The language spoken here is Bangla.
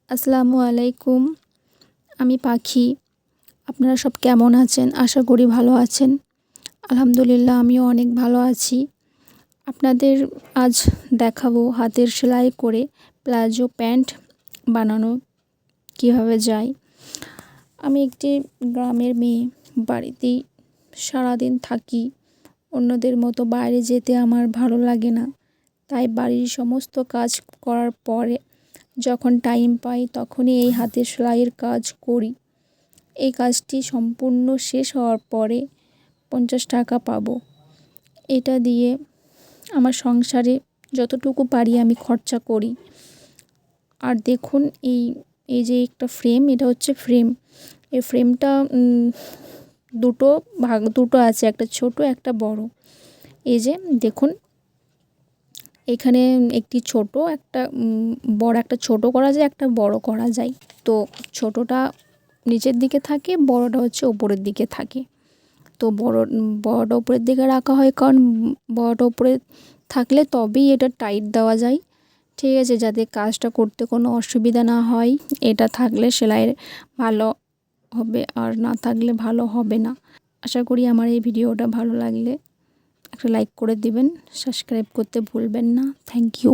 আসসালামু আলাইকুম। আমি পাখি। আপনারা সব কেমন আছেন? আশা করি ভালো আছেন। আলহামদুলিল্লাহ আমিও অনেক ভালো আছি। আপনাদের আজ দেখাবো হাতের সেলাই করে প্লাজো প্যান্ট বানানো কীভাবে যায়। আমি একটি গ্রামের মেয়ে, বাড়িতেই সারাদিন থাকি। অন্যদের মতো বাইরে যেতে আমার ভালো লাগে না। তাই বাড়ির সমস্ত কাজ করার পরে যখন টাইম পাই তখনই এই হাতের সেলাইয়ের কাজ করি। এই কাজটি সম্পূর্ণ শেষ হওয়ার পরে 50 টাকা পাবো। এটা দিয়ে আমার সংসারে যতটুকু পারি আমি খরচা করি। আর দেখুন এই যে একটা ফ্রেম, এটা হচ্ছে ফ্রেম। এই ফ্রেমটা দুটো আছে, একটা ছোট একটা বড়। এই যে দেখুন, এখানে একটি ছোট একটা বড়, একটা ছোট করা যায়, একটা বড় করা যায়। তো ছোটটা নিচের দিকে থাকে, বড়টা হচ্ছে ওপরের দিকে থাকে। তো বড়টা ওপরের দিকে রাখা হয়, কারণ বড়টা ওপরে থাকলে তবেই এটা টাইট দেওয়া যায়। ঠিক আছে, যাতে কাজটা করতে কোনো অসুবিধা না হয়। এটা থাকলে সেলাইয়ের ভালো হবে, আর না থাকলে ভালো হবে না। আশা করি আমার এই ভিডিওটা ভালো লাগলে একটা লাইক করে দিবেন, সাবস্ক্রাইব করতে ভুলবেন না। Thank you.